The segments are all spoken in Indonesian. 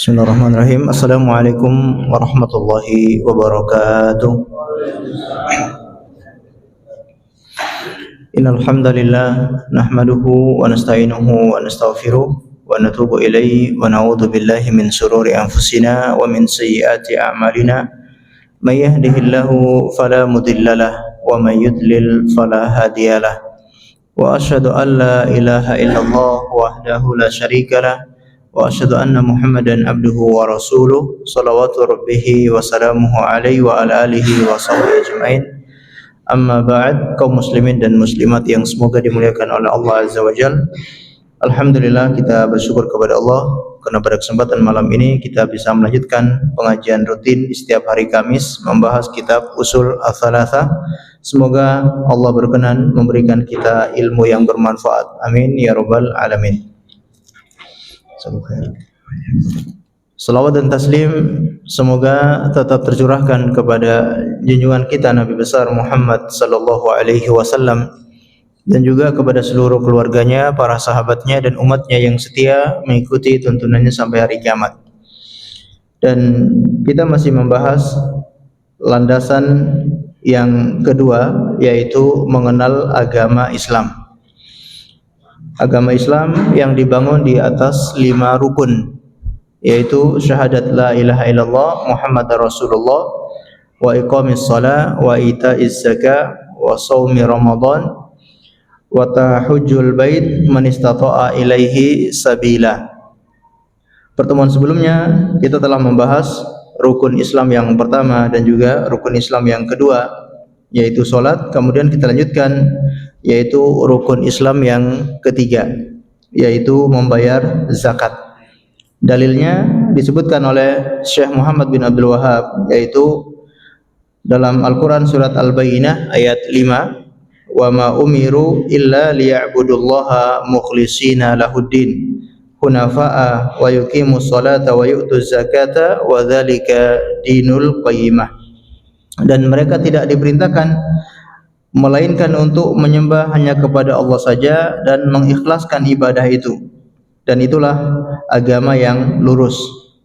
Bismillahirrahmanirrahim. Assalamualaikum warahmatullahi wabarakatuh. Innal hamdalillah nahmaduhu wa nasta'inuhu wa nastaghfiruh wa natubu ilaihi wa na'udzu billahi min shururi anfusina wa min sayyiati a'malina. May yahdihillahu fala mudhillalah wa may yudlil fala hadiyalah. Wa asyhadu an la ilaha illallah wahdahu la syarikalah wa asyhadu anna Muhammadan abduhu wa rasuluh salawatu rabbihi wa salamuhu alaihi wa ala alihi wa sahbihi ajma'in. Amma ba'd, kaum muslimin dan muslimat yang semoga dimuliakan oleh Allah Azza wa Jalla. Alhamdulillah, kita bersyukur kepada Allah karena pada kesempatan malam ini kita bisa melanjutkan pengajian rutin setiap hari Kamis membahas kitab Ushul Ats-Tsalatsah. Semoga Allah berkenan memberikan kita ilmu yang bermanfaat. Amin ya rabbal alamin. Salawat dan taslim semoga tetap tercurahkan kepada junjungan kita Nabi besar Muhammad sallallahu alaihi wasallam dan juga kepada seluruh keluarganya, para sahabatnya dan umatnya yang setia mengikuti tuntunannya sampai hari kiamat. Dan kita masih membahas landasan yang kedua, yaitu mengenal agama Islam. Agama Islam yang dibangun di atas 5 rukun, yaitu syahadat la ilaha illallah Muhammadar Rasulullah, wa iqamis shalah, wa ita'iz zakah, wa shaumi ramadan, wa tahujjul bait man istata'a ilaihi sabila. Pertemuan sebelumnya kita telah membahas rukun Islam yang pertama dan juga rukun Islam yang kedua, yaitu salat. Kemudian kita lanjutkan yaitu rukun Islam yang ketiga, yaitu membayar zakat. Dalilnya disebutkan oleh Syekh Muhammad bin Abdul Wahhab, yaitu dalam Al-Quran surat Al-Bayyinah ayat 5, wa ma umiru illa liya'budullaha mukhlishina lahuddin hunafa'a wa yuqimus salata wa yu'tuz zakata wa dzalika dinul qayyimah. Dan mereka tidak diperintahkan melainkan untuk menyembah hanya kepada Allah saja dan mengikhlaskan ibadah itu, dan itulah agama yang lurus.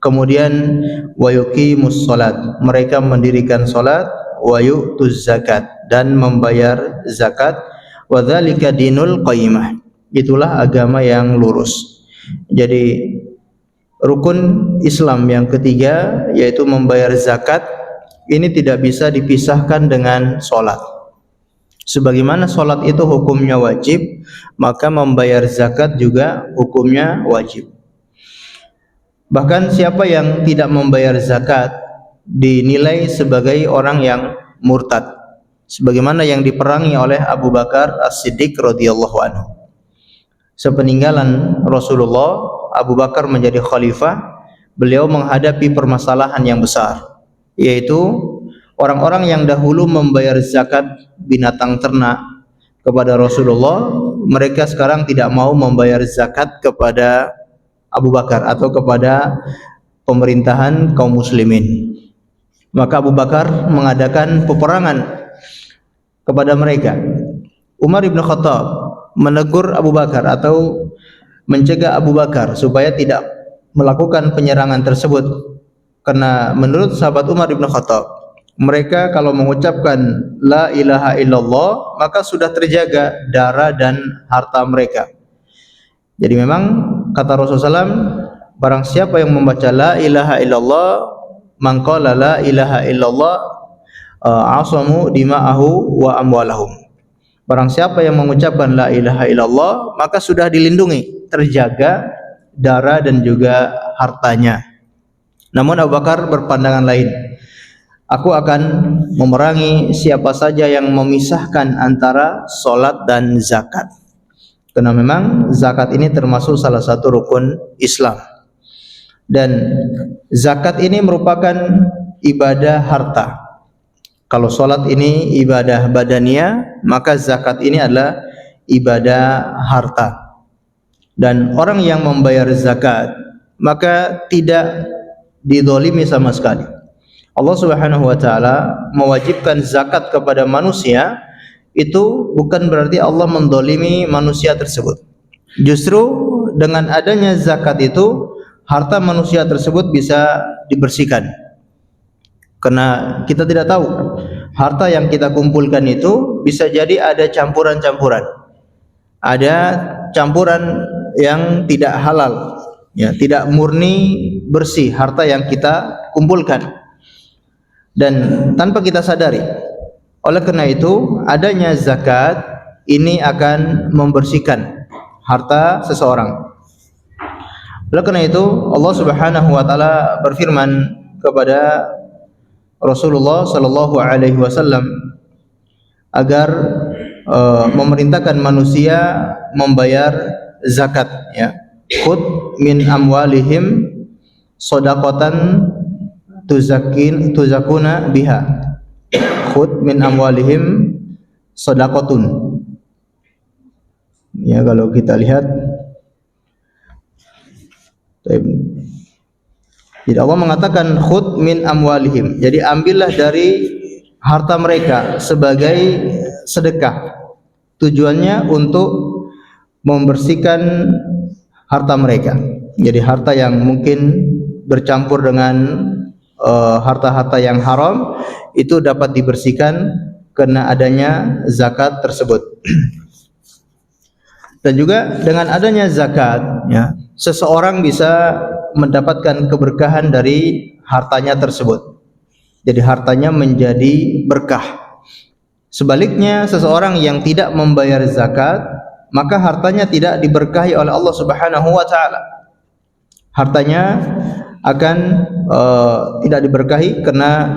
Kemudian wa yuqimus salat, mereka mendirikan salat, wa yu'tuz zakat, dan membayar zakat, wa dzalika dinul qayyimah, itulah agama yang lurus. Jadi rukun Islam yang ketiga, yaitu membayar zakat, ini tidak bisa dipisahkan dengan salat. Sebagaimana salat itu hukumnya wajib, maka membayar zakat juga hukumnya wajib. Bahkan siapa yang tidak membayar zakat dinilai sebagai orang yang murtad, sebagaimana yang diperangi oleh Abu Bakar As-Siddiq radhiyallahu anhu. Sepeninggalan Rasulullah, Abu Bakar menjadi khalifah, beliau menghadapi permasalahan yang besar, yaitu orang-orang yang dahulu membayar zakat binatang ternak kepada Rasulullah, mereka sekarang tidak mau membayar zakat kepada Abu Bakar atau kepada pemerintahan kaum muslimin. Maka Abu Bakar mengadakan peperangan kepada mereka. Umar bin Khattab menegur Abu Bakar atau mencegah Abu Bakar supaya tidak melakukan penyerangan tersebut, karena menurut sahabat Umar bin Khattab, mereka kalau mengucapkan la ilaha illallah maka sudah terjaga darah dan harta mereka. Jadi memang kata Rasulullah SAW, barang siapa yang membaca la ilaha illallah, man qala la ilaha illallah asamu dima'ahu wa amwalahum. Barang siapa yang mengucapkan la ilaha illallah maka sudah dilindungi, terjaga darah dan juga hartanya. Namun Abu Bakar berpandangan lain. Aku akan memerangi siapa saja yang memisahkan antara salat dan zakat. Karena memang zakat ini termasuk salah satu rukun Islam. Dan zakat ini merupakan ibadah harta. Kalau salat ini ibadah badaniyah, maka zakat ini adalah ibadah harta. Dan orang yang membayar zakat maka tidak dizalimi sama sekali. Allah Subhanahu wa taala mewajibkan zakat kepada manusia, itu bukan berarti Allah mendolimi manusia tersebut. Justru dengan adanya zakat itu harta manusia tersebut bisa dibersihkan. Karena kita tidak tahu harta yang kita kumpulkan itu bisa jadi ada campuran-campuran. Ada campuran yang tidak halal, ya, tidak murni bersih harta yang kita kumpulkan. Dan tanpa kita sadari. Oleh karena itu, adanya zakat ini akan membersihkan harta seseorang. Oleh karena itu, Allah Subhanahu wa taala berfirman kepada Rasulullah sallallahu alaihi wasallam agar memerintahkan manusia membayar zakat, ya. Khud min amwalihim shadaqatan tuzakuna biha. Khud min amwalihim shadaqatun. Ya, kalau kita lihat, jadi Allah mengatakan khud min amwalihim. Jadi ambillah dari harta mereka sebagai sedekah. Tujuannya untuk membersihkan harta mereka. Jadi harta yang mungkin bercampur dengan harta-harta yang haram itu dapat dibersihkan karena adanya zakat tersebut. Dan juga dengan adanya zakat, ya, seseorang bisa mendapatkan keberkahan dari hartanya tersebut. Jadi hartanya menjadi berkah. Sebaliknya, seseorang yang tidak membayar zakat, maka hartanya tidak diberkahi oleh Allah Subhanahu wa taala. Hartanya akan tidak diberkahi karena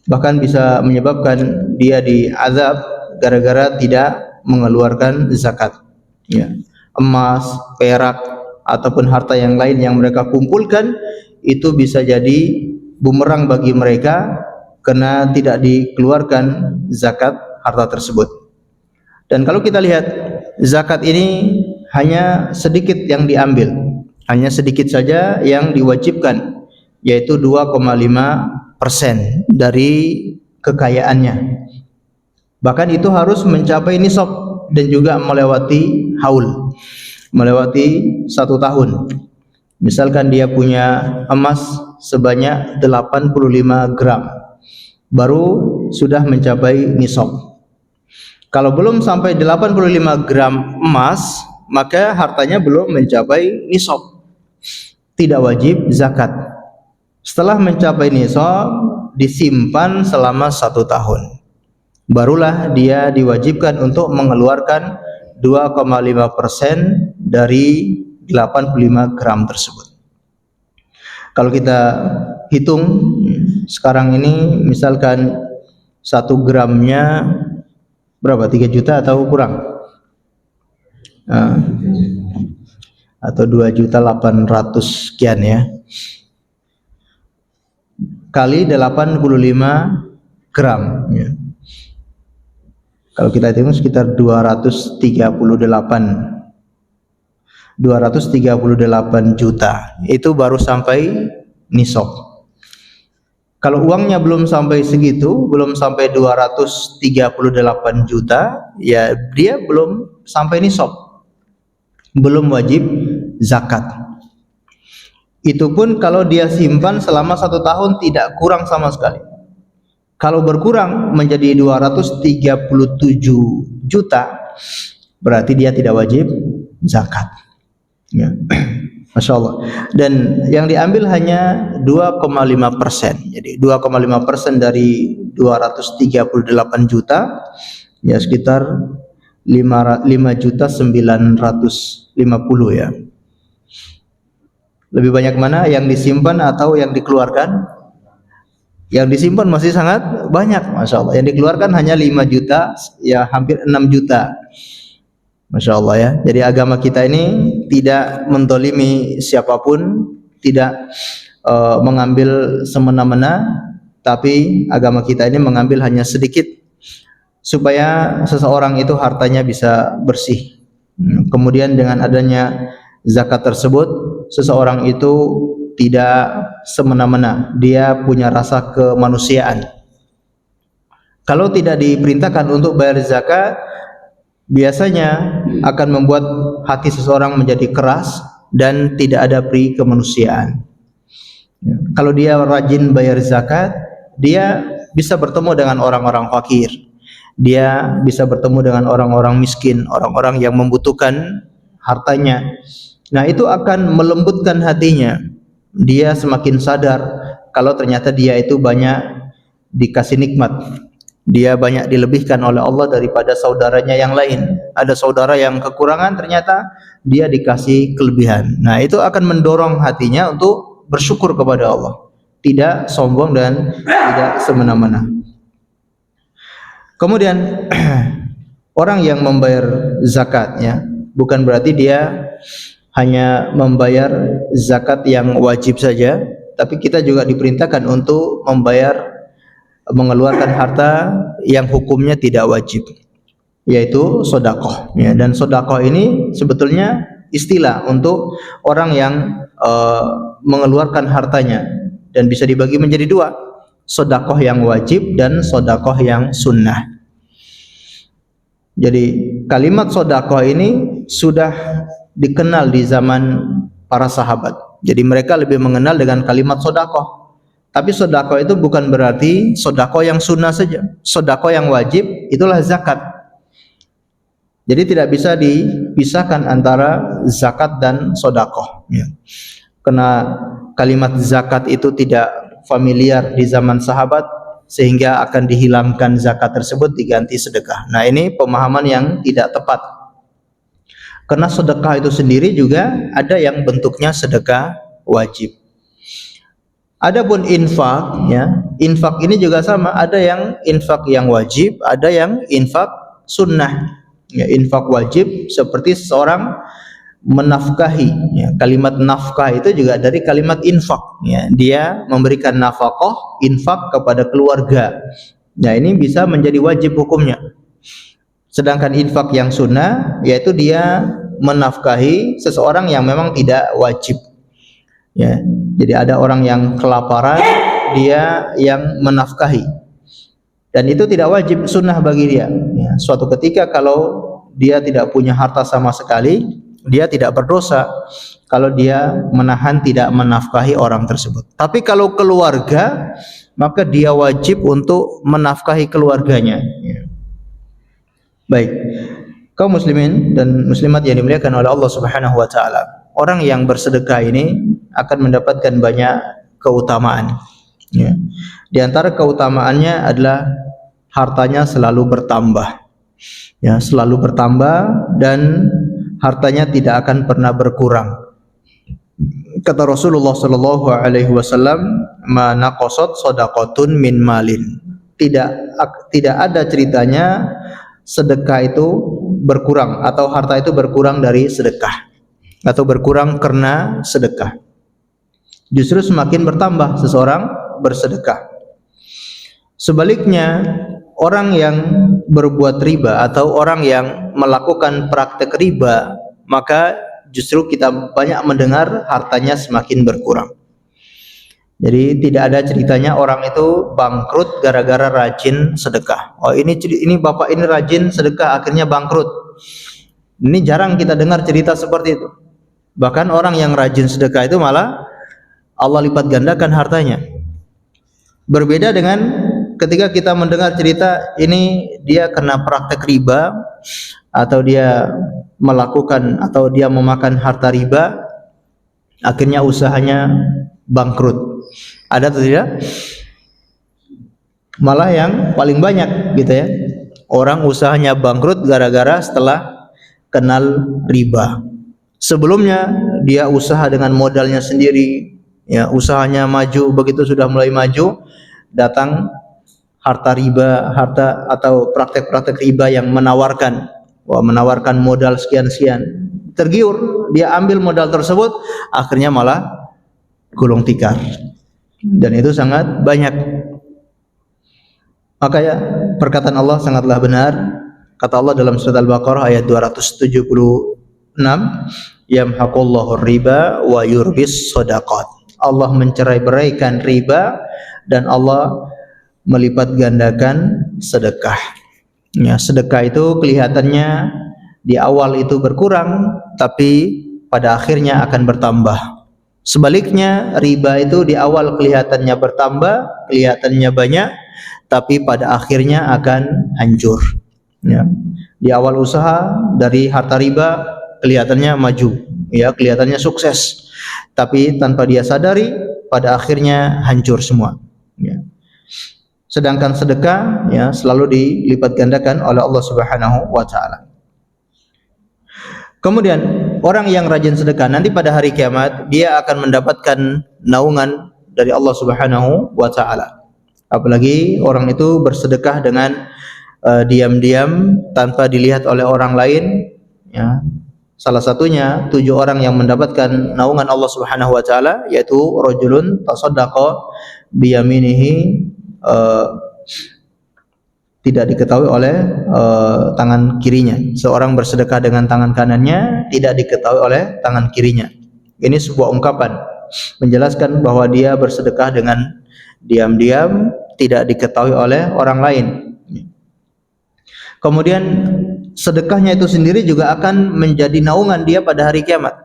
bahkan bisa menyebabkan dia diazab gara-gara tidak mengeluarkan zakat. Ya. Emas, perak ataupun harta yang lain yang mereka kumpulkan itu bisa jadi bumerang bagi mereka karena tidak dikeluarkan zakat harta tersebut. Dan kalau kita lihat, zakat ini hanya sedikit yang diambil, hanya sedikit saja yang diwajibkan, yaitu 2,5% dari kekayaannya. Bahkan itu harus mencapai nisab dan juga melewati haul, melewati 1 tahun. Misalkan dia punya emas sebanyak 85 gram, baru sudah mencapai nisab. Kalau belum sampai 85 gram emas, maka hartanya belum mencapai nisab, tidak wajib zakat. Setelah mencapai nisab, disimpan selama 1 tahun, barulah dia diwajibkan untuk mengeluarkan 2,5% dari 85 gram tersebut. Kalau kita hitung sekarang ini, misalkan 1 gramnya berapa? 3 juta atau kurang? Atau 2.800.000 sekian, ya. Kali 85 gram, ya. Kalau kita hitung sekitar 238 juta, itu baru sampai nisab. Kalau uangnya belum sampai segitu, belum sampai 238 juta, ya dia belum sampai nisab, belum wajib zakat. Itu pun kalau dia simpan selama 1 tahun tidak kurang sama sekali. Kalau berkurang menjadi 237 juta, berarti dia tidak wajib zakat, ya. Masya Allah. Dan yang diambil hanya 2,5%. Jadi 2,5% dari 238 juta, ya sekitar 5.950.000, ya. Lebih banyak mana yang disimpan atau yang dikeluarkan? Yang disimpan masih sangat banyak, Masya Allah. Yang dikeluarkan hanya 5 juta, ya hampir 6 juta. Masya Allah, ya. Jadi agama kita ini tidak mendolimi siapapun, tidak mengambil semena-mena, tapi agama kita ini mengambil hanya sedikit supaya seseorang itu hartanya bisa bersih. Kemudian dengan adanya zakat tersebut, seseorang itu tidak semena-mena, dia punya rasa kemanusiaan. Kalau tidak diperintahkan untuk bayar zakat, biasanya akan membuat hati seseorang menjadi keras dan tidak ada peri kemanusiaan. Ya. Kalau dia rajin bayar zakat, dia bisa bertemu dengan orang-orang fakir. Dia bisa bertemu dengan orang-orang miskin, orang-orang yang membutuhkan hartanya. Nah, itu akan melembutkan hatinya. Dia semakin sadar kalau ternyata dia itu banyak dikasih nikmat. Dia banyak dilebihkan oleh Allah daripada saudaranya yang lain. Ada saudara yang kekurangan, ternyata dia dikasih kelebihan. Nah, itu akan mendorong hatinya untuk bersyukur kepada Allah, tidak sombong dan tidak semena-mena. Kemudian orang yang membayar zakatnya bukan berarti dia hanya membayar zakat yang wajib saja, tapi kita juga diperintahkan untuk mengeluarkan harta yang hukumnya tidak wajib, yaitu sedekah. Ya, dan sedekah ini sebetulnya istilah untuk orang yang mengeluarkan hartanya, dan bisa dibagi menjadi dua, sedekah yang wajib dan sedekah yang sunnah. Jadi kalimat sedekah ini sudah dikenal di zaman para sahabat. Jadi mereka lebih mengenal dengan kalimat sedekah. Tapi sedekah itu bukan berarti sedekah yang sunnah saja. Sedekah yang wajib itulah zakat. Jadi tidak bisa dipisahkan antara zakat dan sedekah. Ya. Karena kalimat zakat itu tidak familiar di zaman sahabat, sehingga akan dihilangkan zakat tersebut diganti sedekah. Nah, ini pemahaman yang tidak tepat. Karena sedekah itu sendiri juga ada yang bentuknya sedekah wajib. Adapun infak, ya, infak ini juga sama. Ada yang infak yang wajib, ada yang infak sunnah. Ya, infak wajib seperti seseorang menafkahi. Ya, kalimat nafkah itu juga dari kalimat infak. Ya, dia memberikan nafkah, infak kepada keluarga. Nah, ini bisa menjadi wajib hukumnya. Sedangkan infak yang sunnah, yaitu dia menafkahi seseorang yang memang tidak wajib. Ya, jadi ada orang yang kelaparan, dia yang menafkahi, dan itu tidak wajib, sunnah bagi dia. Ya, suatu ketika kalau dia tidak punya harta sama sekali, dia tidak berdosa kalau dia menahan tidak menafkahi orang tersebut. Tapi kalau keluarga, maka dia wajib untuk menafkahi keluarganya. Ya. Baik, kaum muslimin dan muslimat yang dimuliakan oleh Allah Subhanahu wa taala, orang yang bersedekah ini akan mendapatkan banyak keutamaan. Ya. Di antara keutamaannya adalah hartanya selalu bertambah. Ya, selalu bertambah dan hartanya tidak akan pernah berkurang. Kata Rasulullah sallallahu alaihi wasallam, "Ma naqasat shadaqatun min malin." Tidak ada ceritanya sedekah itu berkurang atau harta itu berkurang dari sedekah atau berkurang karena sedekah. Justru semakin bertambah seseorang bersedekah. Sebaliknya, orang yang berbuat riba atau orang yang melakukan praktek riba, maka justru kita banyak mendengar hartanya semakin berkurang. Jadi tidak ada ceritanya orang itu bangkrut gara-gara rajin sedekah. Oh, ini bapak ini rajin sedekah akhirnya bangkrut. Ini jarang kita dengar cerita seperti itu. Bahkan orang yang rajin sedekah itu malah Allah lipat gandakan hartanya. Berbeda dengan ketika kita mendengar cerita ini dia kena praktek riba, atau dia melakukan atau dia memakan harta riba, akhirnya usahanya bangkrut. Ada atau tidak? Malah yang paling banyak gitu ya, orang usahanya bangkrut gara-gara setelah kenal riba. Sebelumnya dia usaha dengan modalnya sendiri, ya, usahanya maju, begitu sudah mulai maju datang harta riba, harta atau praktek-praktek riba yang menawarkan modal sekian-sekian. Tergiur, dia ambil modal tersebut, akhirnya malah gulung tikar. Dan itu sangat banyak. Maka ya, perkataan Allah sangatlah benar. Kata Allah dalam surat Al-Baqarah ayat 276, "Yamhaqullahu riba wa yurbis shadaqat." Allah mencerai-beraikan riba dan Allah melipat gandakan sedekah. Ya, sedekah itu kelihatannya di awal itu berkurang, tapi pada akhirnya akan bertambah. Sebaliknya, riba itu di awal kelihatannya bertambah, kelihatannya banyak, tapi pada akhirnya akan hancur. Ya. Di awal usaha dari harta riba kelihatannya maju, ya, kelihatannya sukses, tapi tanpa dia sadari pada akhirnya hancur semua. Ya. Sedangkan sedekah, ya, selalu dilipat gandakan oleh Allah Subhanahu wa taala. Kemudian orang yang rajin sedekah nanti pada hari kiamat dia akan mendapatkan naungan dari Allah Subhanahu wa taala. Apalagi orang itu bersedekah dengan diam-diam tanpa dilihat oleh orang lain, ya. Salah satunya 7 orang yang mendapatkan naungan Allah Subhanahu wa taala yaitu rajulun tasaddaqa biyaminihi, tidak diketahui oleh tangan kirinya. Seorang bersedekah dengan tangan kanannya, tidak diketahui oleh tangan kirinya. Ini sebuah ungkapan menjelaskan bahwa dia bersedekah dengan diam-diam, tidak diketahui oleh orang lain. Kemudian sedekahnya itu sendiri juga akan menjadi naungan dia pada hari kiamat.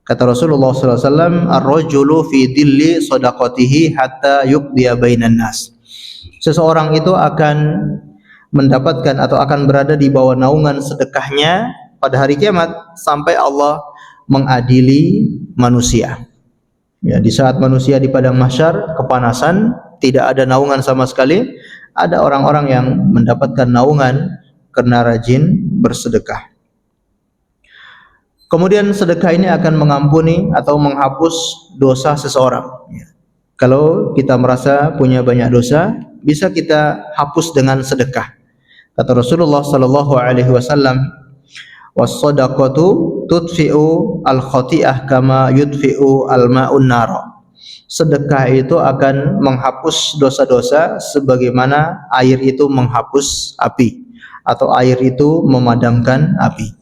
Kata Rasulullah SAW, ar-rajulu fi dhilli sadaqatihi hatta yuqdiya bainan nas. Seseorang itu akan mendapatkan atau akan berada di bawah naungan sedekahnya pada hari kiamat sampai Allah mengadili manusia. Ya, di saat manusia di padang mahsyar kepanasan, tidak ada naungan sama sekali, ada orang-orang yang mendapatkan naungan karena rajin bersedekah. Kemudian sedekah ini akan mengampuni atau menghapus dosa seseorang. Ya. Kalau kita merasa punya banyak dosa, bisa kita hapus dengan sedekah. Kata Rasulullah sallallahu alaihi wasallam, "Was-shadaqatu tudfi'u al-khati'ah kama yudfi'u al-ma'un nar." Sedekah itu akan menghapus dosa-dosa sebagaimana air itu menghapus api atau air itu memadamkan api.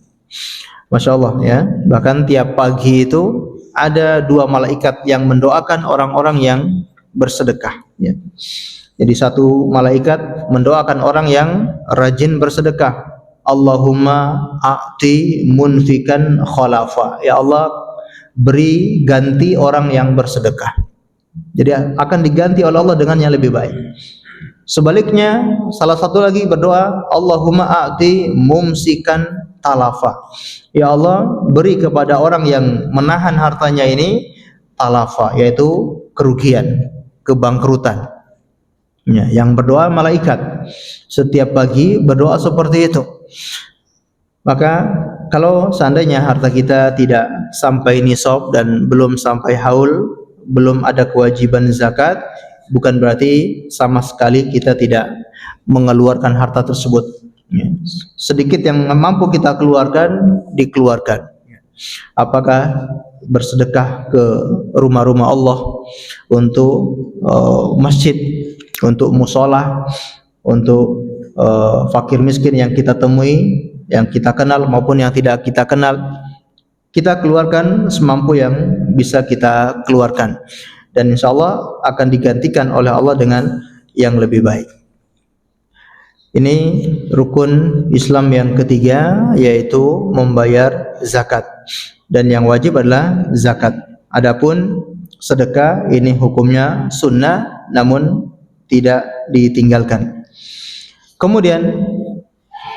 Masya Allah, ya. Bahkan tiap pagi itu ada 2 malaikat yang mendoakan orang-orang yang bersedekah, ya. Jadi satu malaikat mendoakan orang yang rajin bersedekah. Allahumma a'ti munfikan khalafa. Ya Allah, beri ganti orang yang bersedekah. Jadi akan diganti oleh Allah dengan yang lebih baik. Sebaliknya, salah satu lagi berdoa, Allahumma a'ti mumsikan talafa. Ya Allah, beri kepada orang yang menahan hartanya ini talafa, yaitu kerugian, kebangkrutan. Ya, yang berdoa malaikat setiap pagi berdoa seperti itu. Maka kalau seandainya harta kita tidak sampai nisab dan belum sampai haul, belum ada kewajiban zakat, bukan berarti sama sekali kita tidak mengeluarkan harta tersebut. Ya. Sedikit yang mampu kita keluarkan, dikeluarkan. Apakah bersedekah ke rumah-rumah Allah, untuk masjid, untuk musola, untuk fakir miskin yang kita temui, yang kita kenal maupun yang tidak kita kenal, kita keluarkan semampu yang bisa kita keluarkan, dan insya Allah akan digantikan oleh Allah dengan yang lebih baik. Ini rukun Islam yang ketiga, yaitu membayar zakat, dan yang wajib adalah zakat. Adapun sedekah ini hukumnya sunnah namun tidak ditinggalkan. Kemudian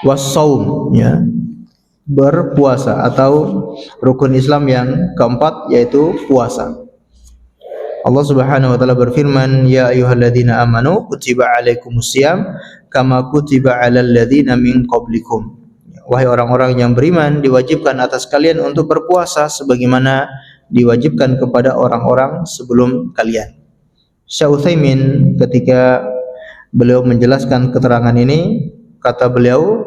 wassaum, ya, berpuasa, atau rukun Islam yang keempat yaitu puasa. Allah Subhanahu wa taala berfirman, ya ayyuhalladzina amanu kutiba alaikumusiyam kama kutiba alal ladzina min qablikum. Wahai orang-orang yang beriman, diwajibkan atas kalian untuk berpuasa sebagaimana diwajibkan kepada orang-orang sebelum kalian. Syekh Utsaimin ketika beliau menjelaskan keterangan ini, kata beliau,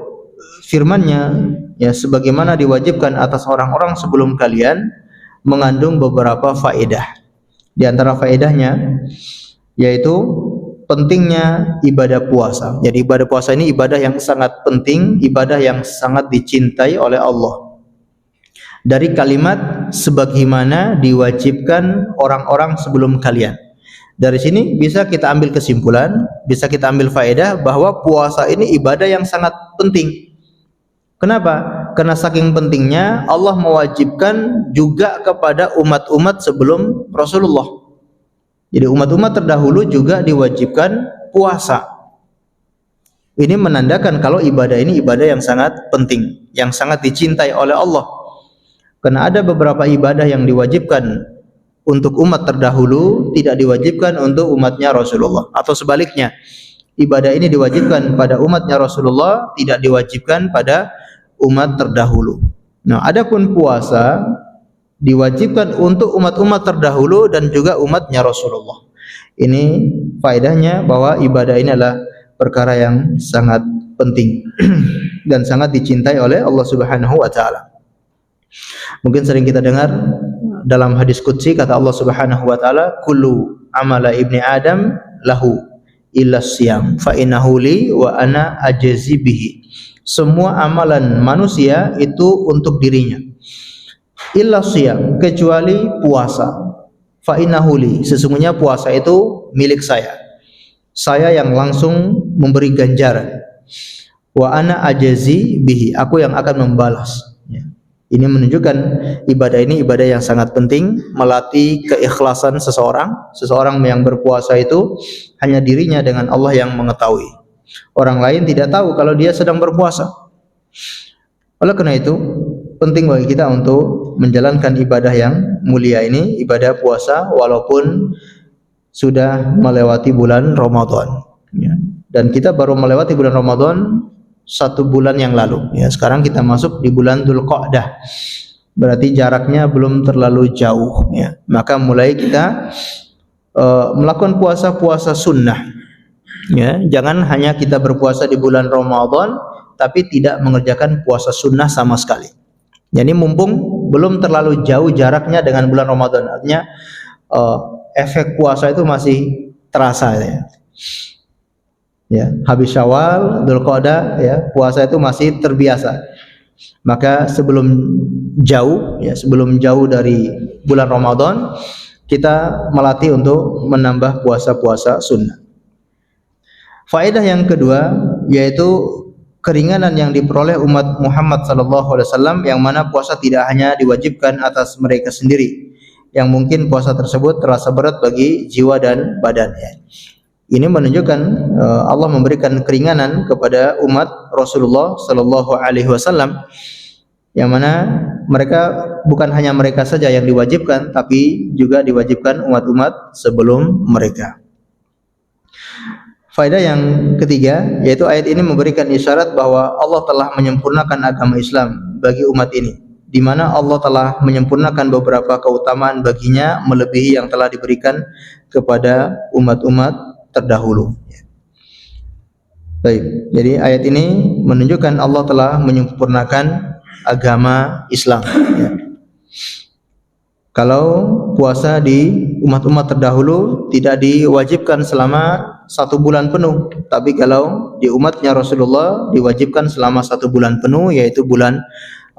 firman-Nya, ya, sebagaimana diwajibkan atas orang-orang sebelum kalian, mengandung beberapa faedah. Di antara faedahnya yaitu pentingnya ibadah puasa. Jadi ibadah puasa ini ibadah yang sangat penting, ibadah yang sangat dicintai oleh Allah. Dari kalimat sebagaimana diwajibkan orang-orang sebelum kalian. Dari sini bisa kita ambil kesimpulan, bisa kita ambil faedah bahwa puasa ini ibadah yang sangat penting. Kenapa? Karena saking pentingnya Allah mewajibkan juga kepada umat-umat sebelum Rasulullah. Jadi umat-umat terdahulu juga diwajibkan puasa. Ini menandakan kalau ibadah ini ibadah yang sangat penting, yang sangat dicintai oleh Allah. Karena ada beberapa ibadah yang diwajibkan untuk umat terdahulu, tidak diwajibkan untuk umatnya Rasulullah. Atau sebaliknya, ibadah ini diwajibkan pada umatnya Rasulullah, tidak diwajibkan pada umat terdahulu. Nah, adapun puasa diwajibkan untuk umat-umat terdahulu dan juga umatnya Rasulullah. Ini faedahnya bahwa ibadah ini adalah perkara yang sangat penting dan sangat dicintai oleh Allah Subhanahu wa taala. Mungkin sering kita dengar dalam hadis qudsi kata Allah Subhanahu wa taala, "Kullu amala ibni Adam lahu illa siyam fa innahu li wa ana ajzi bihi." Semua amalan manusia itu untuk dirinya. Illa siyam, kecuali puasa. Fa innahu li, sesungguhnya puasa itu milik saya. Saya yang langsung memberi ganjaran. Wa ana ajzi bihi, aku yang akan membalas. Ini menunjukkan ibadah ini ibadah yang sangat penting, melatih keikhlasan seseorang. Seseorang yang berpuasa itu hanya dirinya dengan Allah yang mengetahui. Orang lain tidak tahu kalau dia sedang berpuasa. Oleh karena itu, penting bagi kita untuk menjalankan ibadah yang mulia ini, ibadah puasa walaupun sudah melewati bulan Ramadan. Dan kita baru melewati bulan Ramadan 1 bulan yang lalu. Sekarang kita masuk di bulan Dzulqa'dah. Berarti jaraknya belum terlalu jauh. Maka mulai kita melakukan puasa-puasa sunnah. Jangan hanya kita berpuasa di bulan Ramadan tapi tidak mengerjakan puasa sunnah sama sekali. Jadi mumpung belum terlalu jauh jaraknya dengan bulan Ramadan, artinya efek puasa itu masih terasa habis Syawal, Dzulqa'dah, puasa itu masih terbiasa. Maka sebelum jauh dari bulan Ramadan, kita melatih untuk menambah puasa-puasa sunnah. Faedah yang kedua yaitu keringanan yang diperoleh umat Muhammad SAW, yang mana puasa tidak hanya diwajibkan atas mereka sendiri, yang mungkin puasa tersebut terasa berat bagi jiwa dan badan. Ini menunjukkan Allah memberikan keringanan kepada umat Rasulullah SAW, yang mana mereka bukan hanya mereka saja yang diwajibkan, tapi juga diwajibkan umat-umat sebelum mereka. Faedah yang ketiga yaitu ayat ini memberikan isyarat bahwa Allah telah menyempurnakan agama Islam bagi umat ini, di mana Allah telah menyempurnakan beberapa keutamaan baginya melebihi yang telah diberikan kepada umat-umat terdahulu. Baik, jadi ayat ini menunjukkan Allah telah menyempurnakan agama Islam. Kalau puasa di umat-umat terdahulu tidak diwajibkan selama 1 bulan penuh, tapi kalau di umatnya Rasulullah diwajibkan selama 1 bulan penuh, yaitu bulan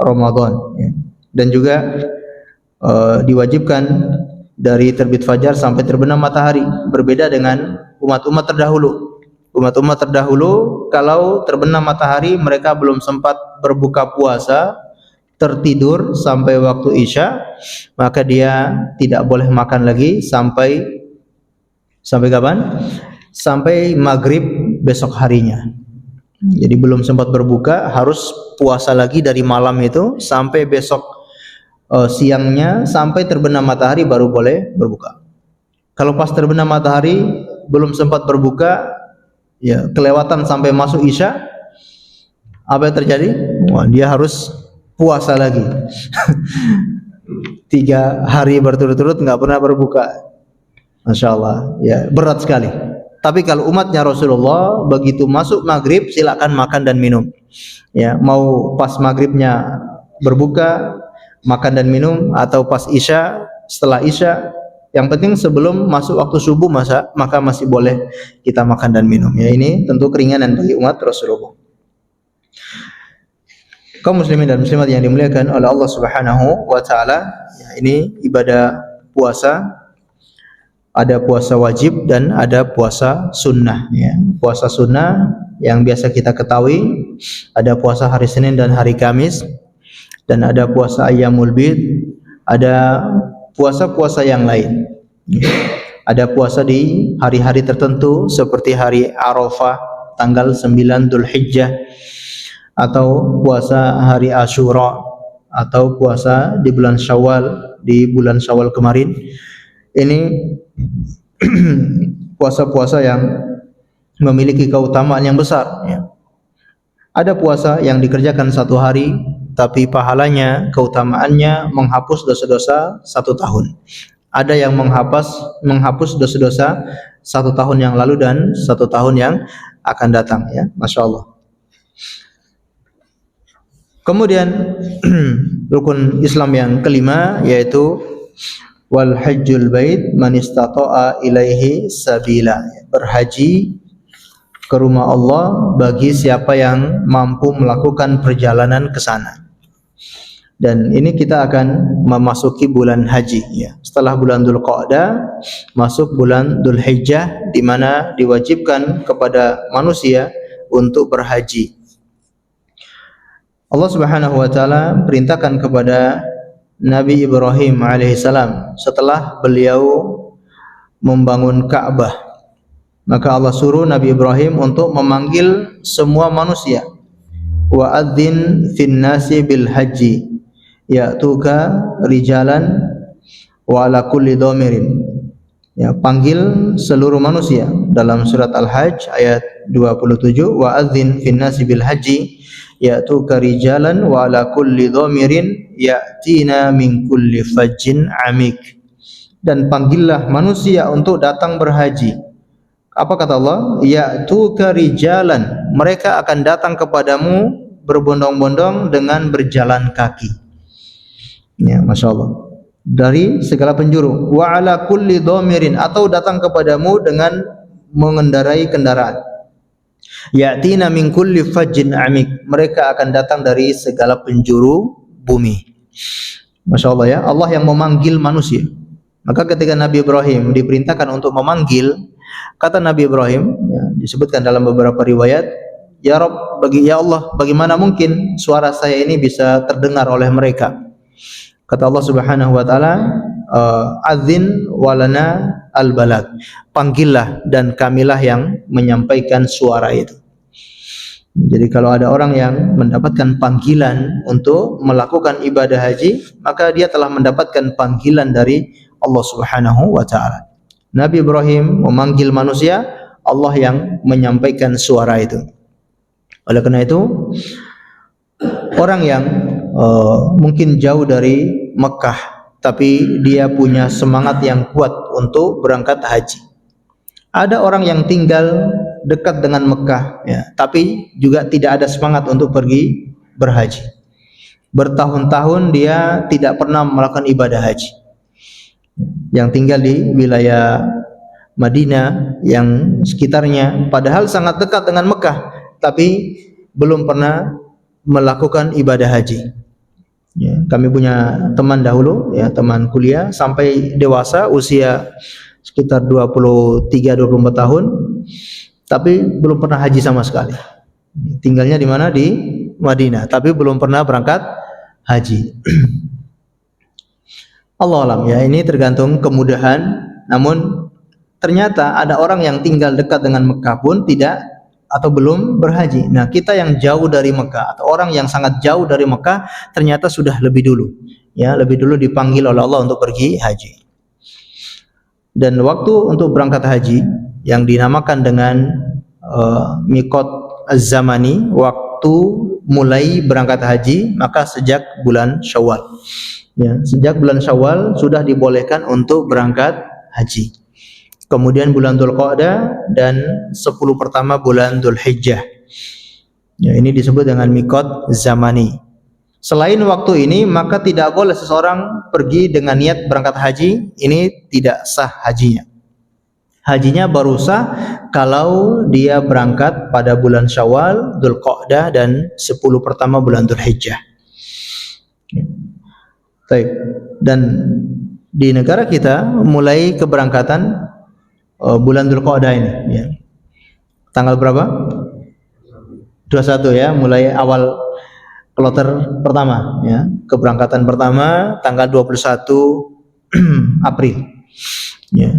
Ramadan. Dan juga diwajibkan dari terbit fajar sampai terbenam matahari, berbeda dengan umat-umat terdahulu. Umat-umat terdahulu kalau terbenam matahari mereka belum sempat berbuka puasa, tertidur sampai waktu Isya, maka dia tidak boleh makan lagi sampai kapan? Sampai maghrib besok harinya. Jadi belum sempat berbuka, harus puasa lagi dari malam itu sampai besok siangnya, sampai terbenam matahari baru boleh berbuka. Kalau pas terbenam matahari belum sempat berbuka, kelewatan sampai masuk Isya, apa yang terjadi? Dia harus puasa lagi. 3 hari berturut-turut nggak pernah berbuka. Masya Allah, berat sekali. Tapi kalau umatnya Rasulullah, begitu masuk maghrib silakan makan dan minum. Mau pas maghribnya berbuka, makan dan minum, atau pas Isya, setelah Isya, yang penting sebelum masuk waktu subuh maka masih boleh kita makan dan minum. Ini tentu keringanan bagi umat Rasulullah. Kaum muslimin dan muslimat yang dimuliakan oleh Allah Subhanahu wa taala, ini ibadah puasa Ada puasa wajib dan ada puasa sunnah ya. Puasa sunnah yang biasa kita ketahui, ada puasa hari Senin dan hari Kamis, dan ada puasa Ayyamul Bid, ada puasa-puasa yang lain. Ada puasa di hari-hari tertentu seperti hari Arafah tanggal 9 Dzulhijjah, atau puasa hari Asyura, atau puasa di bulan Syawal, di bulan Syawal kemarin. Ini puasa-puasa yang memiliki keutamaan yang besar ya. Ada puasa yang dikerjakan satu hari tapi pahalanya, keutamaannya menghapus dosa-dosa 1 tahun. Ada yang menghapus dosa-dosa 1 tahun yang lalu dan 1 tahun yang akan datang ya. Masya Allah. Kemudian rukun Islam yang kelima yaitu wal hajjul bait man istata'a ilaihi sabila. Berhaji ke rumah Allah bagi siapa yang mampu melakukan perjalanan ke sana. Dan ini kita akan memasuki bulan haji ya. Setelah bulan Dzulqa'dah masuk bulan Dzulhijjah, di mana diwajibkan kepada manusia untuk berhaji. Allah Subhanahu wa taala perintahkan kepada Nabi Ibrahim alaihissalam setelah beliau membangun Ka'bah, maka Allah suruh Nabi Ibrahim untuk memanggil semua manusia. Wa adzin fin nasi bil haji ya'tuka rijalan wa ala kulli dhamirin. Ya, panggil seluruh manusia dalam surat Al-Hajj ayat 27, wa adzin fin nasi bil haji ya'tuka rijalan wa ala kulli dhamirin ya'tina min kulli fajjin amik. Dan panggillah manusia untuk datang berhaji. Apa kata Allah? Ya'tuka rijalan, mereka akan datang kepadamu berbondong-bondong dengan berjalan kaki. Ya, Masya Allah. Dari segala penjuru. Wa ala kulli dhamirin, atau datang kepadamu dengan mengendarai kendaraan. Ya'tina min kulli fajjin amik, mereka akan datang dari segala penjuru bumi. Masya Allah ya, Allah yang memanggil manusia. Maka ketika Nabi Ibrahim diperintahkan untuk memanggil, kata Nabi Ibrahim ya, disebutkan dalam beberapa riwayat, ya Rabb, ya Allah, bagaimana mungkin suara saya ini bisa terdengar oleh mereka? Kata Allah Subhanahu wa taala, adzin walana al-balag, panggillah dan kamilah yang menyampaikan suara itu. Jadi kalau ada orang yang mendapatkan panggilan untuk melakukan ibadah haji, maka dia telah mendapatkan panggilan dari Allah Subhanahu wa taala. Nabi Ibrahim memanggil manusia, Allah yang menyampaikan suara itu. Oleh karena itu, orang yang mungkin jauh dari Mekah tapi dia punya semangat yang kuat untuk berangkat haji. Ada orang yang tinggal dekat dengan Mekah ya, tapi juga tidak ada semangat untuk pergi berhaji. Bertahun-tahun dia tidak pernah melakukan ibadah haji. Yang tinggal di wilayah Madinah yang sekitarnya, padahal sangat dekat dengan Mekah, tapi belum pernah melakukan ibadah haji. Ya, kami punya teman dahulu, ya, teman kuliah sampai dewasa usia sekitar 23-24 tahun, tapi belum pernah haji sama sekali. Tinggalnya di mana? Di Madinah, tapi belum pernah berangkat haji. Allah alam ya, ini tergantung kemudahan. Namun ternyata ada orang yang tinggal dekat dengan Mekah pun tidak atau belum berhaji. Nah, kita yang jauh dari Mekah atau orang yang sangat jauh dari Mekah ternyata sudah lebih dulu, ya, lebih dulu dipanggil oleh Allah untuk pergi haji. Dan waktu untuk berangkat haji yang dinamakan dengan miqat az-zamani, waktu mulai berangkat haji, maka sejak bulan Syawal. Ya, sejak bulan Syawal sudah dibolehkan untuk berangkat haji. Kemudian bulan Dzulqa'dah dan 10 pertama bulan Dzulhijjah. Ya, ini disebut dengan miqat zamani. Selain waktu ini, maka tidak boleh seseorang pergi dengan niat berangkat haji, ini tidak sah hajinya. Hajinya baru sah kalau dia berangkat pada bulan Syawal, Dzulqa'dah dan 10 pertama bulan Dzulhijjah. Baik. Dan di negara kita mulai keberangkatan bulan Dzulqa'dah ini ya. Tanggal berapa? 21 ya, mulai awal kloter pertama ya. Keberangkatan pertama tanggal 21 April. Ya.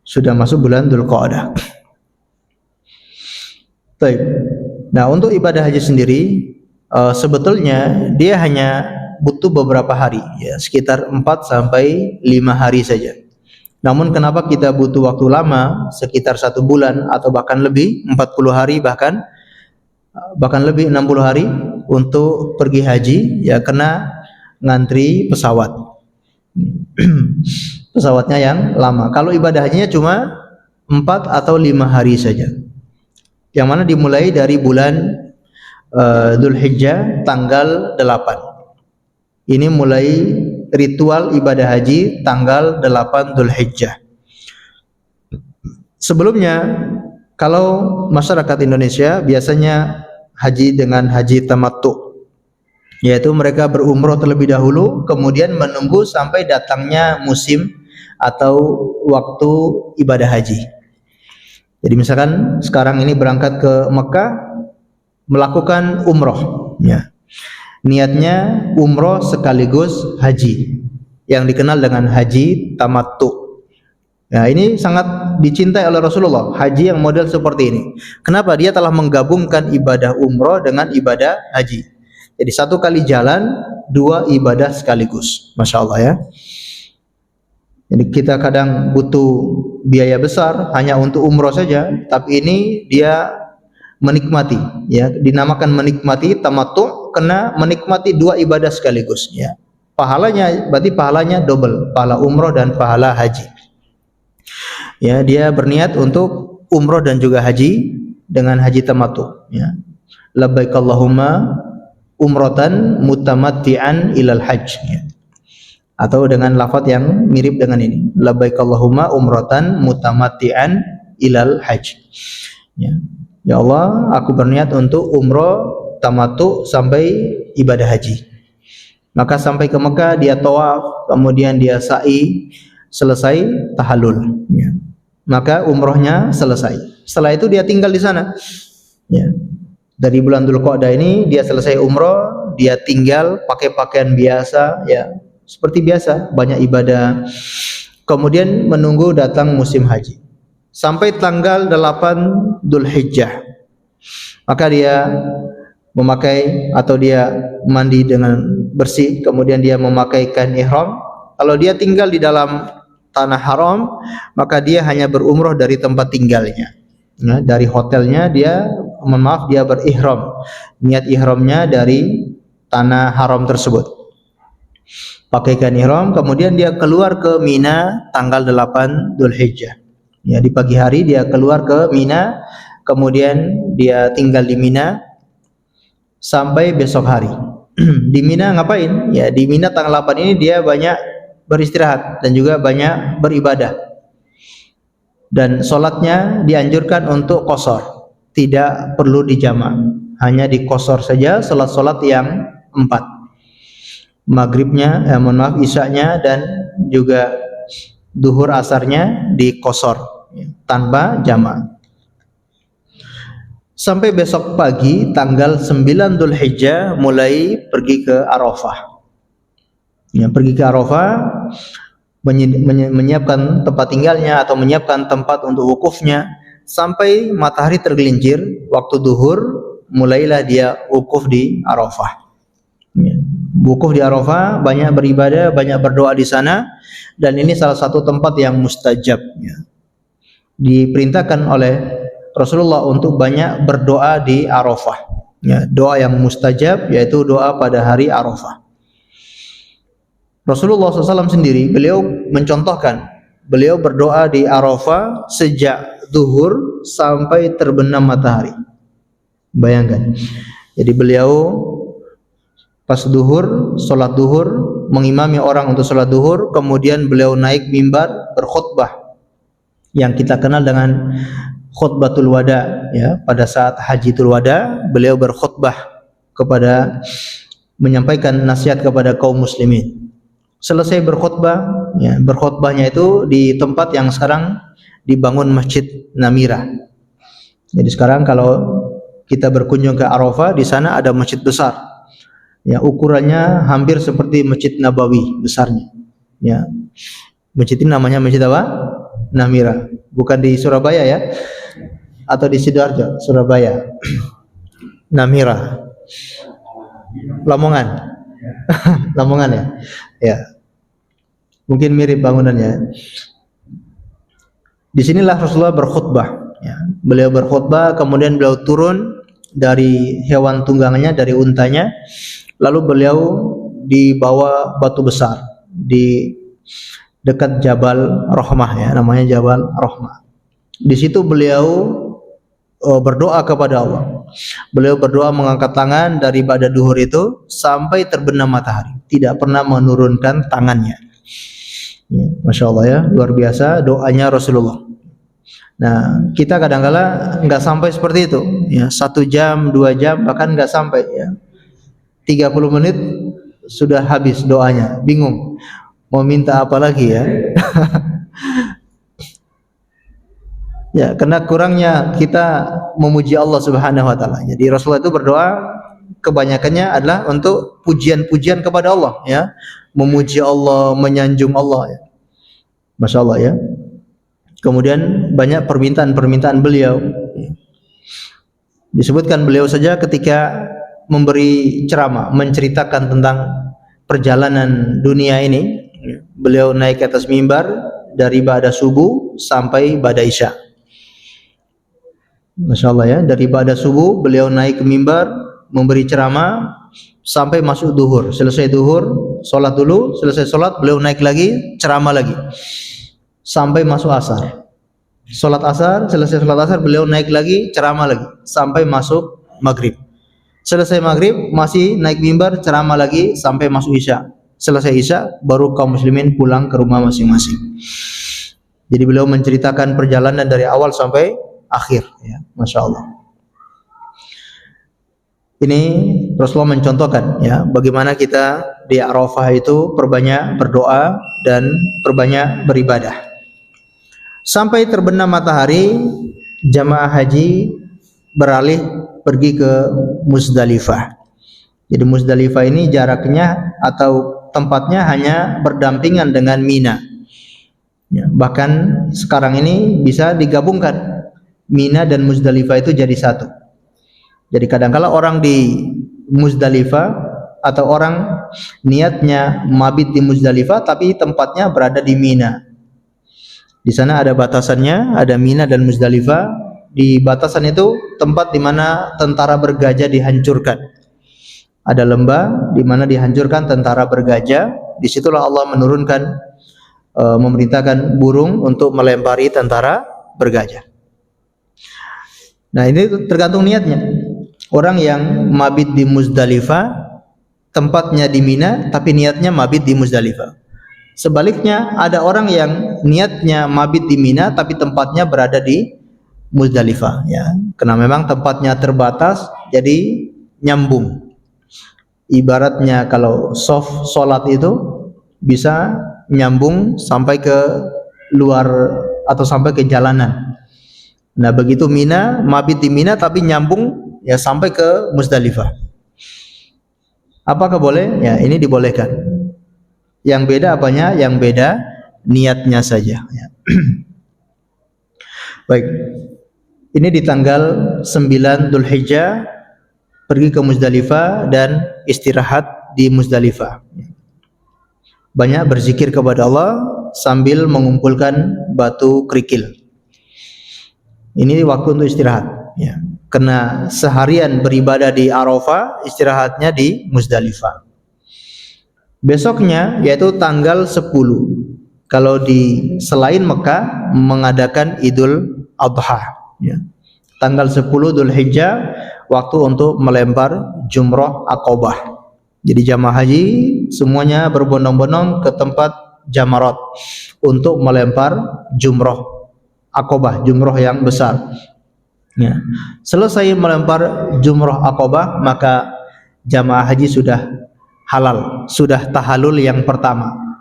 Sudah masuk bulan Dzulqa'dah. Baik. Nah, untuk ibadah haji sendiri sebetulnya dia hanya butuh beberapa hari ya, sekitar 4 sampai 5 hari saja. Namun kenapa kita butuh waktu lama sekitar 1 bulan atau bahkan lebih 40 hari bahkan lebih 60 hari untuk pergi haji ya, karena ngantri pesawat. Pesawatnya yang lama. Kalau ibadah hajinya cuma 4 atau 5 hari saja. Yang mana dimulai dari bulan Dzulhijjah tanggal 8. Ini mulai ritual ibadah haji tanggal 8 Dzulhijjah. Sebelumnya kalau masyarakat Indonesia biasanya haji dengan haji tamattu, yaitu mereka berumroh terlebih dahulu kemudian menunggu sampai datangnya musim atau waktu ibadah haji. Jadi misalkan sekarang ini berangkat ke Mekah melakukan umroh ya. Niatnya umroh sekaligus haji yang dikenal dengan haji tamattu. Nah, ini sangat dicintai oleh Rasulullah, haji yang model seperti ini. Kenapa? Dia telah menggabungkan ibadah umroh dengan ibadah haji. Jadi 1 kali jalan 2 ibadah sekaligus. Masya Allah ya. Jadi kita kadang butuh biaya besar hanya untuk umroh saja, tapi ini dia menikmati ya, dinamakan menikmati tamattu karena menikmati 2 ibadah sekaligus ya. Pahalanya berarti pahalanya double, pahala umroh dan pahala haji. Ya, dia berniat untuk umroh dan juga haji dengan haji tamattu ya. Labbaik Allahumma umratan mutamatti'an ilal hajj ya. Atau dengan lafaz yang mirip dengan ini, labbaik Allahumma umratan mutamatti'an ilal hajj ya. Ya Allah, aku berniat untuk umroh tamattu sampai ibadah haji. Maka sampai ke Mekah dia tawaf, kemudian dia sa'i, selesai tahallul ya. Maka umrohnya selesai. Setelah itu dia tinggal di sana ya. Dari bulan Dzulqa'dah ini dia selesai umroh, dia tinggal pakai pakaian biasa ya, seperti biasa, banyak ibadah. Kemudian menunggu datang musim haji sampai tanggal 8 Dzulhijjah. Maka dia memakai atau dia mandi dengan bersih, kemudian dia memakai kain ihram. Kalau dia tinggal di dalam tanah haram, maka dia hanya berumroh dari tempat tinggalnya. Ya, dari hotelnya dia berihram. Niat ihramnya dari tanah haram tersebut. Pakaikan ihram, kemudian dia keluar ke Mina tanggal 8 Dzulhijjah. Ya, di pagi hari dia keluar ke Mina, kemudian dia tinggal di Mina sampai besok hari. Di Mina ngapain? Ya, di Mina tanggal 8 ini dia banyak beristirahat dan juga banyak beribadah. Dan sholatnya dianjurkan untuk qashar, tidak perlu dijamak, hanya diqashar saja sholat-sholat yang 4. Maghribnya, isyanya dan juga duhur asarnya di qashar tanpa jamak. Sampai besok pagi tanggal 9 Dzulhijjah mulai pergi ke Arafah. Ya, pergi ke Arafah menyiapkan tempat tinggalnya atau menyiapkan tempat untuk wukufnya sampai matahari tergelincir. Waktu duhur mulailah dia wukuf di Arafah. Ya. Wukuf di Arafah, banyak beribadah, banyak berdoa di sana, dan ini salah satu tempat yang mustajab ya. Diperintahkan oleh Rasulullah untuk banyak berdoa di Arafah ya, doa yang mustajab yaitu doa pada hari Arafah. Rasulullah SAW sendiri beliau mencontohkan, beliau berdoa di Arafah sejak zuhur sampai terbenam matahari. Bayangkan, jadi beliau pas duhur, sholat duhur, mengimami orang untuk sholat duhur, kemudian beliau naik mimbar berkhutbah yang kita kenal dengan khutbatul wada ya. Pada saat hajitul wada beliau berkhutbah menyampaikan nasihat kepada kaum muslimin. Selesai berkhutbah, ya, berkhutbahnya itu di tempat yang sekarang dibangun Masjid Namira. Jadi sekarang kalau kita berkunjung ke Arafah, di sana ada masjid besar. Ya, ukurannya hampir seperti Masjid Nabawi besarnya. Ya. Masjid ini namanya Masjid apa? Namira. Bukan di Surabaya ya. Atau di Sidoarjo, Surabaya. Namira. Lamongan. Lamongan ya. Ya. Mungkin mirip bangunannya. Disinilah Rasulullah berkhutbah. Ya. Beliau berkhutbah, kemudian beliau turun dari hewan tunggangannya, dari untanya, lalu beliau dibawa batu besar di dekat Jabal Rahmah, ya, namanya Jabal Rahmah. Di situ beliau berdoa kepada Allah. Beliau berdoa mengangkat tangan dari ba'da duhur itu sampai terbenam matahari, tidak pernah menurunkan tangannya. Ya, Masya Allah ya, luar biasa doanya Rasulullah. Nah, kita kadang-kala nggak sampai seperti itu, ya, 1 jam, 2 jam, bahkan nggak sampai, ya, 30 menit sudah habis doanya, bingung mau minta apa lagi ya. Ya, karena kurangnya kita memuji Allah Subhanahu Wa Taala. Jadi Rasulullah itu berdoa kebanyakannya adalah untuk pujian-pujian kepada Allah, ya, memuji Allah, menyanjung Allah, ya. Masya Allah ya. Kemudian banyak permintaan-permintaan beliau. Disebutkan beliau saja ketika memberi ceramah, menceritakan tentang perjalanan dunia ini, beliau naik ke atas mimbar dari ba'da subuh sampai ba'da isya. Masya Allah ya, dari ba'da subuh beliau naik ke mimbar memberi ceramah sampai masuk duhur. Selesai duhur, sholat dulu, selesai sholat beliau naik lagi, ceramah lagi sampai masuk asar. Sholat asar, selesai sholat asar beliau naik lagi, ceramah lagi sampai masuk maghrib. Selesai maghrib masih naik mimbar, ceramah lagi sampai masuk isya. Selesai isya baru kaum muslimin pulang ke rumah masing-masing. Jadi beliau menceritakan perjalanan dari awal sampai akhir, ya, Masya Allah. Ini Rasulullah mencontohkan, ya, bagaimana kita di Arafah itu perbanyak berdoa dan perbanyak beribadah. Sampai terbenam matahari, jamaah haji beralih pergi ke Muzdalifah. Jadi Muzdalifah ini jaraknya atau tempatnya hanya berdampingan dengan Mina. Ya, bahkan sekarang ini bisa digabungkan Mina dan Muzdalifah itu jadi satu. Jadi kadang-kala orang di Muzdalifah atau orang niatnya mabit di Muzdalifah tapi tempatnya berada di Mina. Di sana ada batasannya, ada Mina dan Muzdalifah. Di batasan itu tempat di mana tentara bergajah dihancurkan. Ada lembah di mana dihancurkan tentara bergajah. Disitulah Allah menurunkan, memerintahkan burung untuk melempari tentara bergajah. Nah, ini tergantung niatnya. Orang yang mabit di Muzdalifah, tempatnya di Mina, tapi niatnya mabit di Muzdalifah. Sebaliknya, ada orang yang niatnya mabit di Mina, tapi tempatnya berada di Muzdalifah. Ya, karena memang tempatnya terbatas, jadi nyambung. Ibaratnya kalau soft sholat itu bisa nyambung sampai ke luar atau sampai ke jalanan. Nah, begitu Mina, mabit di Mina tapi nyambung ya sampai ke Muzdalifah. Apakah boleh? Ya, ini dibolehkan. Yang beda apanya? Yang beda niatnya saja, ya. Baik. Ini di tanggal 9 Dzulhijjah pergi ke Muzdalifah dan istirahat di Muzdalifah. Banyak berzikir kepada Allah sambil mengumpulkan batu kerikil. Ini waktu untuk istirahat, ya. Karena seharian beribadah di Arafah, istirahatnya di Muzdalifah. Besoknya yaitu tanggal 10. Kalau di selain Mekah mengadakan Idul Adha, ya. Tanggal 10 Dzulhijjah waktu untuk melempar jumrah Aqabah. Jadi jamaah haji semuanya berbondong-bondong ke tempat Jamarat untuk melempar jumrah Aqabah, jumrah yang besar. Ya. Selesai melempar jumrah Aqabah, maka jamaah haji sudah halal, sudah tahallul yang pertama.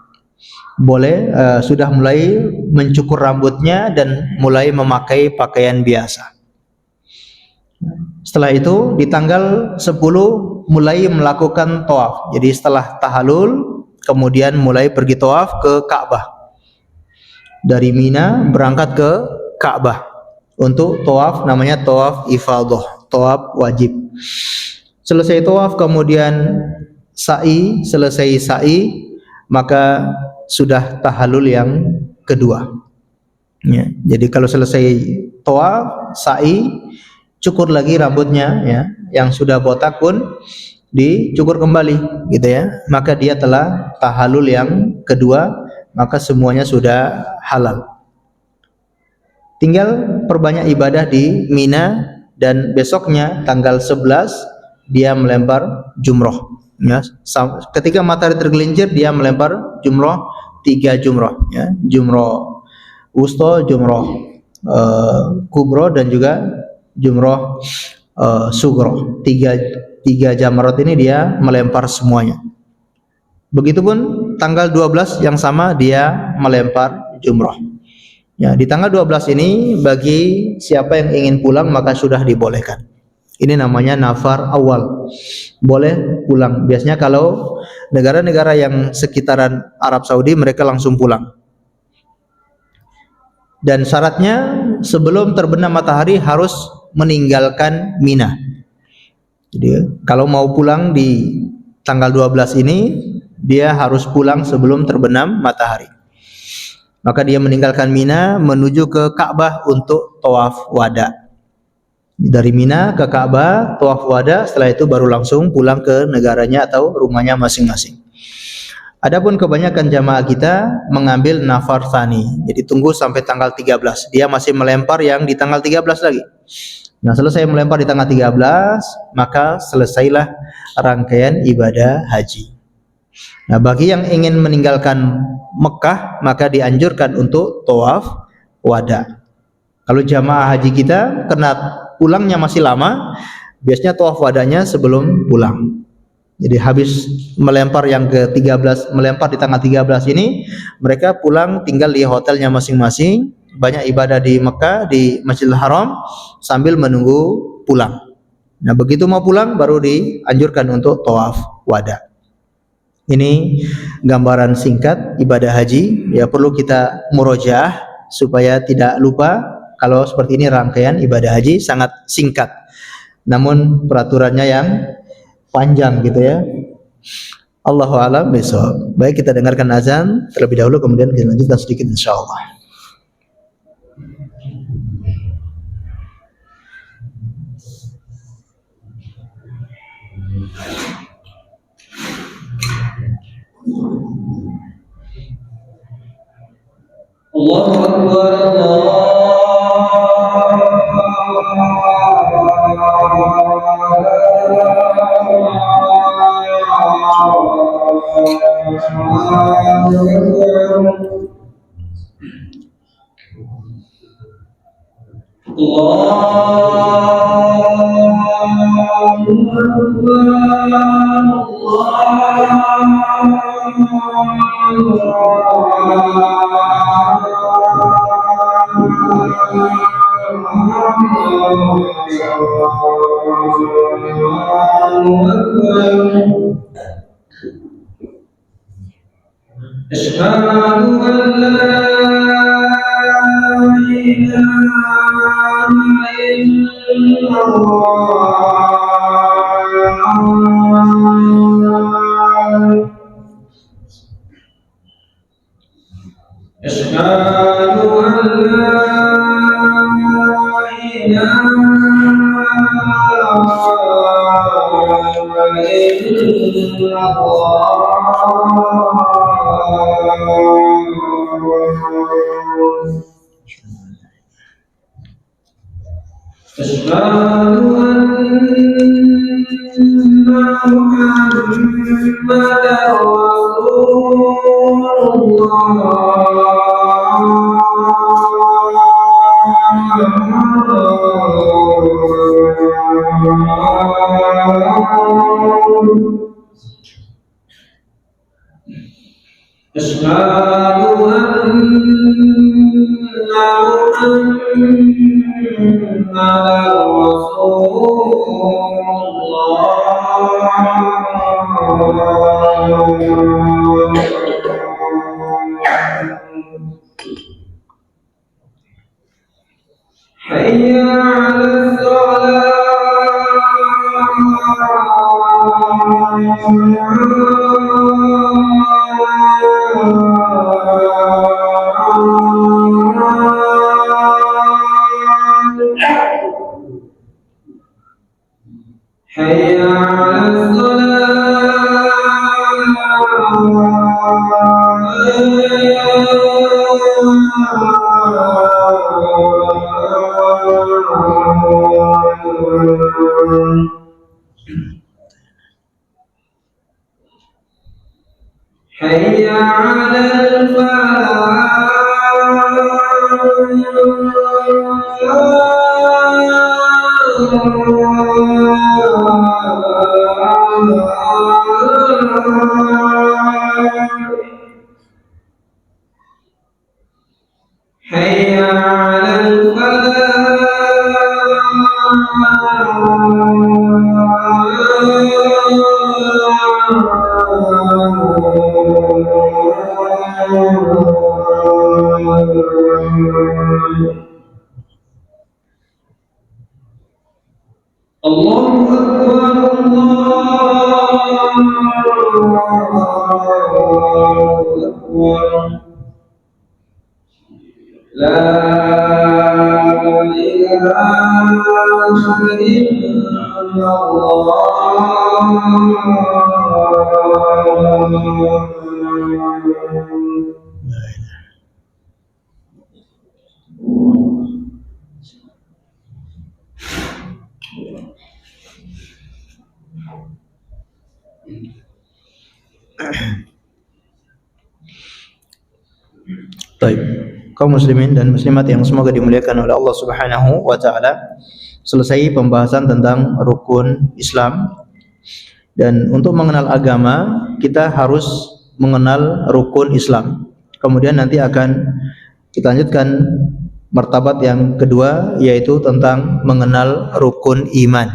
boleh sudah mulai mencukur rambutnya dan mulai memakai pakaian biasa. Setelah itu di tanggal 10 mulai melakukan tawaf. Jadi setelah tahallul kemudian mulai pergi tawaf ke Ka'bah. Dari Mina berangkat ke Ka'bah untuk tawaf, namanya tawaf ifadah, tawaf wajib. Selesai tawaf kemudian sa'i, selesai sa'i maka sudah tahallul yang kedua. Ya, jadi kalau selesai tawaf, sa'i, cukur lagi rambutnya, ya, yang sudah botak pun dicukur kembali, gitu ya. Maka dia telah tahallul yang kedua, maka semuanya sudah halal. Tinggal perbanyak ibadah di Mina dan besoknya tanggal 11 dia melempar jumroh. Ya, ketika matahari tergelincir dia melempar jumroh 3 jumroh. Ya, jumroh wusta, jumroh kubro dan juga jumroh sugro. Tiga jamarat ini dia melempar semuanya. Begitupun tanggal 12 yang sama dia melempar jumroh. Ya, di tanggal 12 ini bagi siapa yang ingin pulang maka sudah dibolehkan. Ini namanya nafar awal. Boleh pulang. Biasanya kalau negara-negara yang sekitaran Arab Saudi mereka langsung pulang. Dan syaratnya sebelum terbenam matahari harus meninggalkan Mina. Jadi kalau mau pulang di tanggal 12 ini dia harus pulang sebelum terbenam matahari. Maka dia meninggalkan Mina menuju ke Ka'bah untuk tawaf wada. Dari Mina ke Ka'bah tawaf wada, setelah itu baru langsung pulang ke negaranya atau rumahnya masing-masing. Adapun kebanyakan jamaah kita mengambil nafar tsani. Jadi tunggu sampai tanggal 13. Dia masih melempar yang di tanggal 13 lagi. Nah, selesai melempar di tanggal 13, maka selesailah rangkaian ibadah haji. Nah, bagi yang ingin meninggalkan Mekah, maka dianjurkan untuk tawaf wada. Kalau jamaah haji kita karena pulangnya masih lama, biasanya tawaf wadanya sebelum pulang. Jadi habis melempar yang ke-13, melempar di tanggal 13 ini, mereka pulang tinggal di hotelnya masing-masing, banyak ibadah di Mekah, di Masjidil Haram sambil menunggu pulang. Nah, begitu mau pulang baru dianjurkan untuk tawaf wada. Ini gambaran singkat ibadah haji, ya perlu kita murojaah supaya tidak lupa kalau seperti ini rangkaian ibadah haji sangat singkat. Namun peraturannya yang panjang gitu ya. Allahu a'lam bishawab. Baik, kita dengarkan azan terlebih dahulu kemudian kita lanjutkan sedikit insyaallah. Allahu akbar, أشهد أن محمدا رسول الله. حي على حي على حي على حي على الله أكبر الله أكبر لا إله إلا الله. Baik, kaum muslimin dan muslimat yang semoga dimuliakan oleh Allah Subhanahu wa taala. Selesai pembahasan tentang rukun Islam. Dan untuk mengenal agama, kita harus mengenal rukun Islam. Kemudian nanti akan kita lanjutkan martabat yang kedua, yaitu tentang mengenal rukun iman.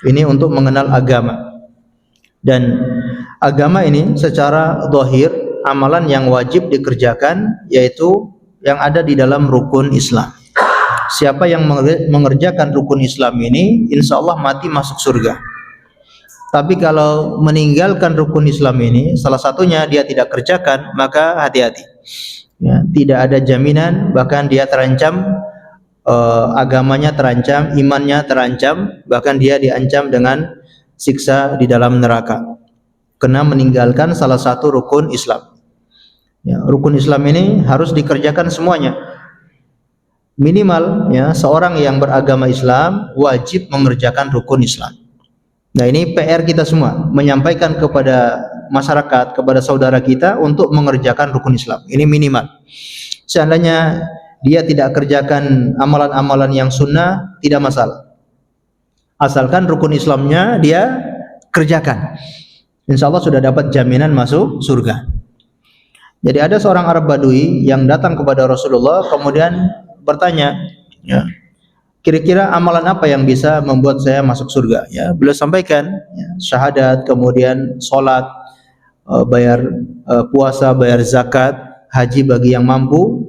Ini untuk mengenal agama. Dan agama ini secara zahir amalan yang wajib dikerjakan, yaitu yang ada di dalam rukun Islam. Siapa yang mengerjakan rukun Islam ini, insya Allah mati masuk surga. Tapi kalau meninggalkan rukun Islam ini, salah satunya dia tidak kerjakan, maka hati-hati. Ya, tidak ada jaminan, bahkan dia terancam, agamanya terancam, imannya terancam, bahkan dia diancam dengan siksa di dalam neraka karena meninggalkan salah satu rukun Islam. Ya, rukun Islam ini harus dikerjakan semuanya. Minimal ya, seorang yang beragama Islam wajib mengerjakan rukun Islam. Nah, ini PR kita semua, menyampaikan kepada masyarakat, kepada saudara kita untuk mengerjakan rukun Islam. Ini minimal. Seandainya dia tidak kerjakan amalan-amalan yang sunnah, tidak masalah. Asalkan rukun Islamnya dia kerjakan, insya Allah sudah dapat jaminan masuk surga. Jadi ada seorang Arab Badui yang datang kepada Rasulullah, kemudian bertanya, ya, kira-kira amalan apa yang bisa membuat saya masuk surga? Ya, beliau sampaikan, ya, syahadat, kemudian sholat, bayar puasa, bayar zakat, haji bagi yang mampu.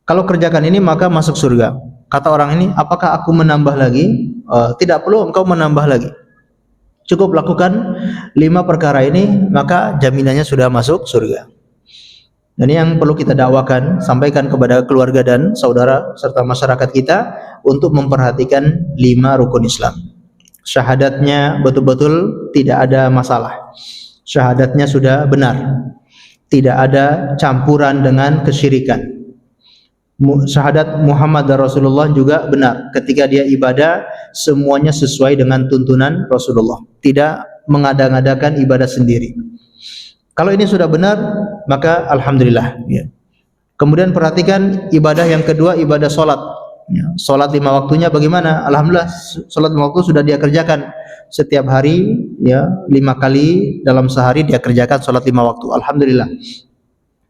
Kalau kerjakan ini maka masuk surga. Kata orang ini, apakah aku menambah lagi? Tidak perlu engkau menambah lagi. Cukup lakukan 5 perkara ini, maka jaminannya sudah masuk surga. Dan ini yang perlu kita dakwakan, sampaikan kepada keluarga dan saudara serta masyarakat kita untuk memperhatikan 5 rukun Islam. Syahadatnya betul-betul tidak ada masalah. Syahadatnya sudah benar. Tidak ada campuran dengan kesyirikan. Syahadat Muhammad Rasulullah juga benar. Ketika dia ibadah, semuanya sesuai dengan tuntunan Rasulullah. Tidak mengada-ngadakan ibadah sendiri. Kalau ini sudah benar, maka alhamdulillah. Ya. Kemudian perhatikan ibadah yang kedua, ibadah sholat. Ya. Sholat 5 waktunya bagaimana? Alhamdulillah, sholat 5 waktu sudah dia kerjakan. Setiap hari, ya, 5 kali dalam sehari dia kerjakan sholat 5 waktu. Alhamdulillah.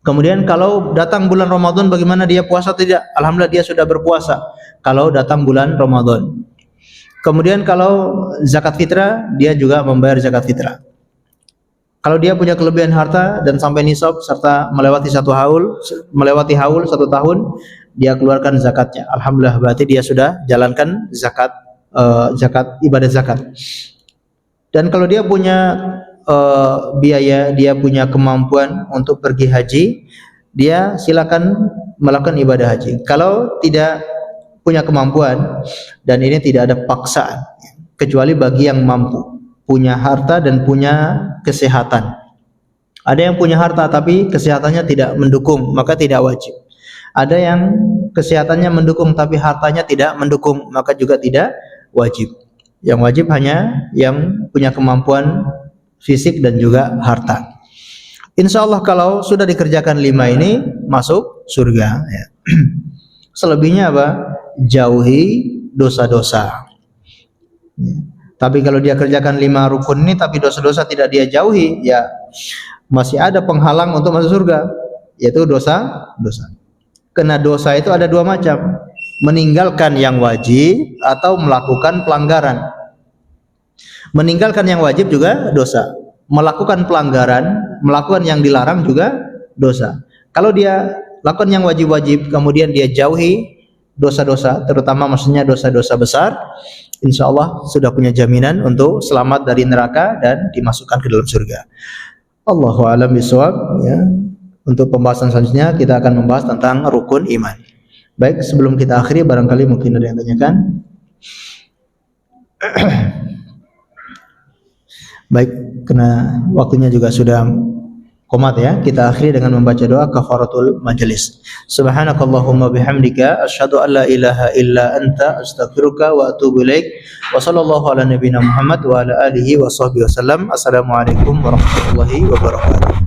Kemudian kalau datang bulan Ramadan bagaimana dia puasa tidak? Alhamdulillah dia sudah berpuasa kalau datang bulan Ramadan. Kemudian kalau zakat fitrah dia juga membayar zakat fitrah. Kalau dia punya kelebihan harta dan sampai nisab serta melewati haul 1 tahun, dia keluarkan zakatnya. Alhamdulillah berarti dia sudah jalankan zakat ibadah zakat. Dan kalau dia punya biaya, dia punya kemampuan untuk pergi haji, dia silakan melakukan ibadah haji. Kalau tidak punya kemampuan dan ini tidak ada paksaan, kecuali bagi yang mampu, punya harta dan punya kesehatan. Ada yang punya harta tapi kesehatannya tidak mendukung, maka tidak wajib. Ada yang kesehatannya mendukung tapi hartanya tidak mendukung, maka juga tidak wajib. Yang wajib hanya yang punya kemampuan fisik dan juga harta. Insya Allah kalau sudah dikerjakan 5 ini masuk surga. Ya. Selebihnya apa? Jauhi dosa-dosa. Tapi kalau dia kerjakan 5 rukun ini tapi dosa-dosa tidak dia jauhi, ya masih ada penghalang untuk masuk surga, yaitu dosa-dosa. Karena dosa itu ada 2 macam, meninggalkan yang wajib atau melakukan pelanggaran. Meninggalkan yang wajib juga dosa, melakukan pelanggaran, melakukan yang dilarang juga dosa. Kalau dia lakukan yang wajib-wajib kemudian dia jauhi dosa-dosa, terutama maksudnya dosa-dosa besar, insya Allah sudah punya jaminan untuk selamat dari neraka dan dimasukkan ke dalam surga. Allahu a'lam bishawab. Ya. Untuk pembahasan selanjutnya kita akan membahas tentang rukun iman. Baik, sebelum kita akhiri barangkali mungkin ada yang tanyakan. Baik, karena waktunya juga sudah komat ya, kita akhiri dengan membaca doa kafaratul majelis. Subhanakallahumma bihamdika asyhadu an la ilaha illa anta astaghfiruka wa atubu ilaik. Wa sallallahu ala nabiyyina Muhammad wa ala alihi wa sahbihi wasallam. Assalamualaikum warahmatullahi wabarakatuh.